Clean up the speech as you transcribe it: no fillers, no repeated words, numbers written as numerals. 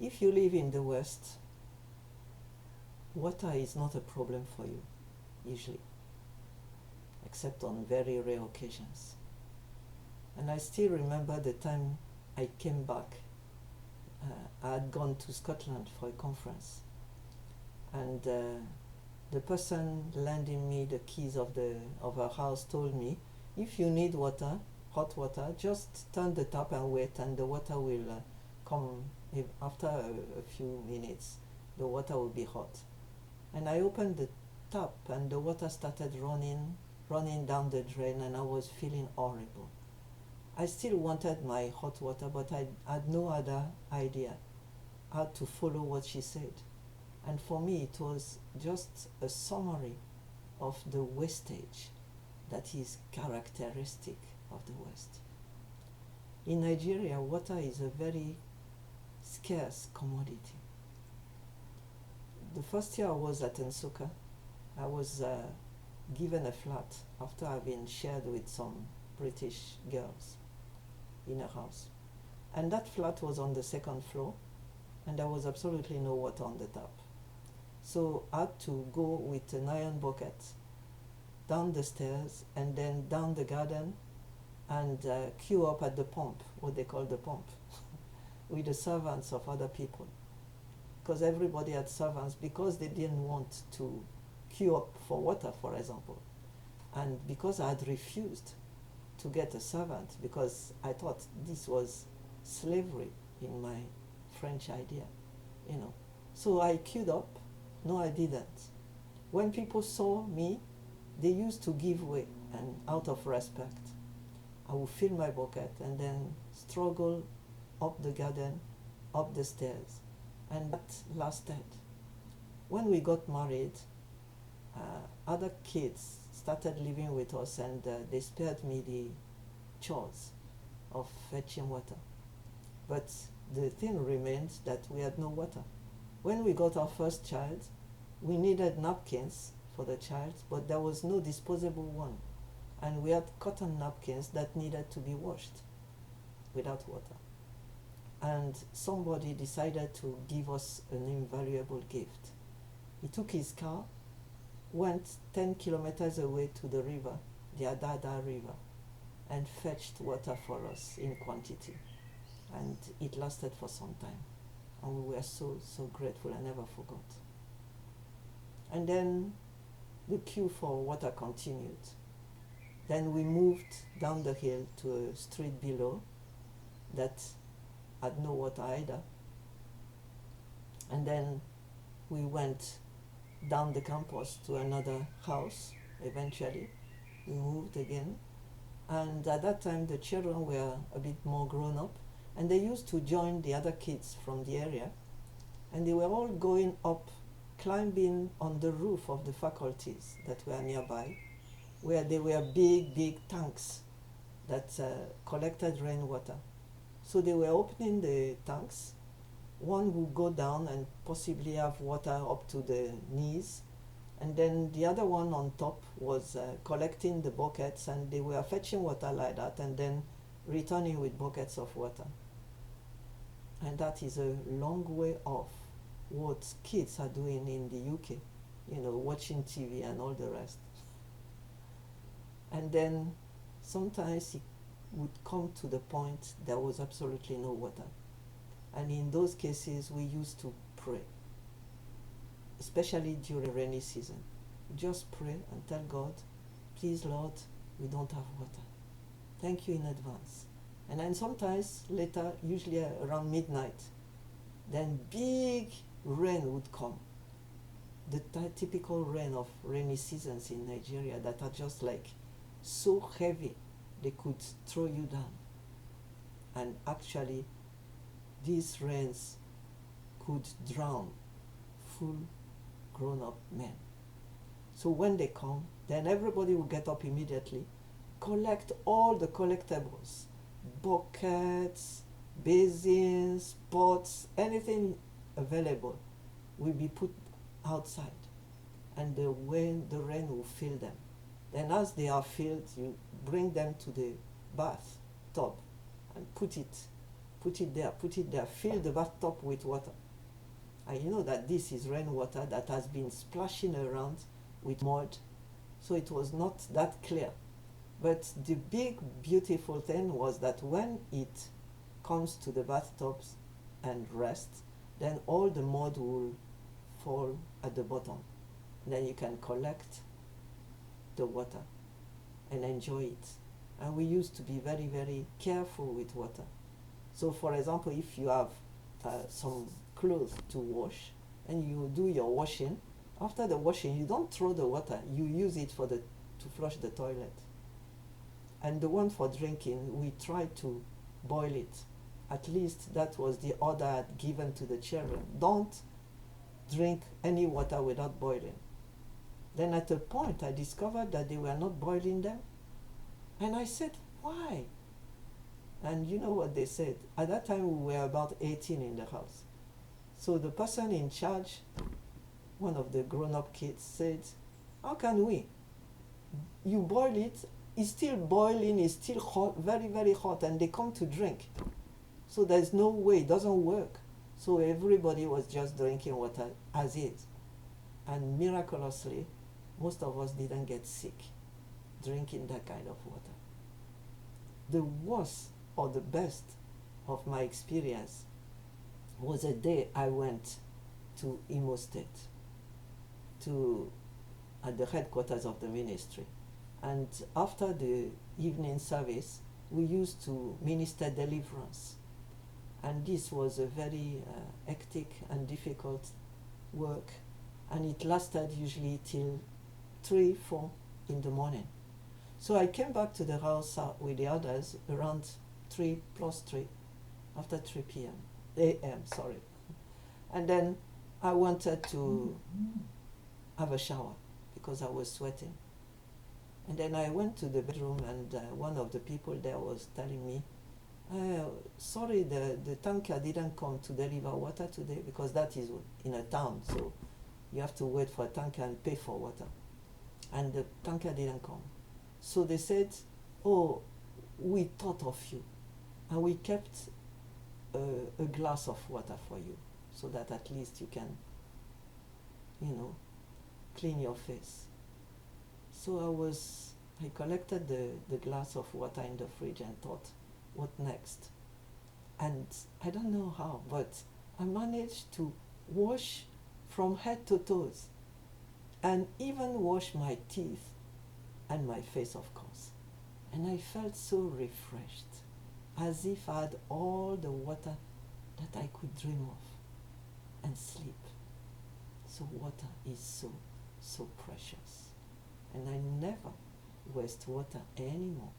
If you live in the West, water is not a problem for you, usually, except on very rare occasions. And I still remember the time I came back. I had gone to Scotland for a conference, and the person lending me the keys of our house told me, if you need water, hot water, just turn the tap and wait, and the water will come. After a few minutes, the water will be hot. And I opened the tap, and the water started running down the drain, and I was feeling horrible. I still wanted my hot water, but I had no other idea how to follow what she said. And for me, it was just a summary of the wastage that is characteristic of the West. In Nigeria, water is a very scarce commodity. The first year I was at Nsukka, I was given a flat after having shared with some British girls in a house. And that flat was on the second floor, and there was absolutely no water on the tap. So I had to go with an iron bucket down the stairs and then down the garden and queue up at the pump, what they call the pump, with the servants of other people. Because everybody had servants, because they didn't want to queue up for water, for example. And because I had refused to get a servant, because I thought this was slavery in my French idea, you know. So I queued up. No, I didn't. When people saw me, they used to give way, and out of respect, I would fill my bucket and then struggle up the garden, up the stairs, and that lasted. When we got married, other kids started living with us, and they spared me the chores of fetching water. But the thing remained that we had no water. When we got our first child, we needed napkins for the child, but there was no disposable one. And we had cotton napkins that needed to be washed without water. And somebody decided to give us an invaluable gift. He took his car, went 10 kilometers away to the river, the Adada River, and fetched water for us in quantity. And it lasted for some time. And we were so grateful. I never forgot. And then the queue for water continued. Then we moved down the hill to a street below that had no water either. And then we went down the campus to another house. Eventually, we moved again. And at that time, the children were a bit more grown up, and they used to join the other kids from the area, and they were all going up, climbing on the roof of the faculties that were nearby, where there were big tanks that collected rainwater. So they were opening the tanks. One would go down and possibly have water up to the knees, and then the other one on top was collecting the buckets, and they were fetching water like that and then returning with buckets of water. And that is a long way off what kids are doing in the UK, you know, watching TV and all the rest. And then sometimes it would come to the point there was absolutely no water. And in those cases, we used to pray, especially during rainy season. Just pray and tell God, please, Lord, we don't have water. Thank you in advance. And then sometimes later, usually around midnight, then big rain would come. The typical rain of rainy seasons in Nigeria that are just like so heavy they could throw you down. And actually, these rains could drown full grown-up men. So when they come, then everybody will get up immediately, collect all the collectibles, buckets, basins, pots, anything available will be put outside, and the rain will fill them. Then as they are filled, you bring them to the bath tub and put it put it there, fill the bathtub with water. And you know that this is rainwater that has been splashing around with mud, so it was not that clear. But the big beautiful thing was that when it comes to the bathtubs and rests, then all the mud will fall at the bottom. Then you can collect the water and enjoy it. And we used to be very, very careful with water. So for example, if you have some clothes to wash and you do your washing, after the washing you don't throw the water, you use it to flush the toilet. And the one for drinking, we try to boil it. At least that was the order given to the children. Don't drink any water without boiling. Then at a point I discovered that they were not boiling them. And I said, why? And you know what they said? At that time we were about 18 in the house. So the person in charge, one of the grown-up kids, said, how can we? You boil it, it's still boiling, it's still hot, very, very hot, and they come to drink. So there's no way, it doesn't work. So everybody was just drinking water as is. And miraculously, most of us didn't get sick drinking that kind of water. The worst or the best of my experience was a day I went to Imo State, at the headquarters of the ministry. And after the evening service, we used to minister deliverance. And this was a very hectic and difficult work. And it lasted usually till 3, 4 in the morning. So I came back to the house with the others around 3 plus 3, after 3 p.m. a.m., sorry. And then I wanted to have a shower because I was sweating. And then I went to the bedroom, and one of the people there was telling me, sorry, the tanker didn't come to deliver water today, because that is in a town, so you have to wait for a tanker and pay for water. And the tanker didn't come. So they said, oh, we thought of you, and we kept a glass of water for you, so that at least you can, clean your face. So I collected the glass of water in the fridge and thought, what next? And I don't know how, but I managed to wash from head to toes, and even wash my teeth and my face, of course. And I felt so refreshed, as if I had all the water that I could dream of, and sleep. So water is so precious. And I never waste water anymore.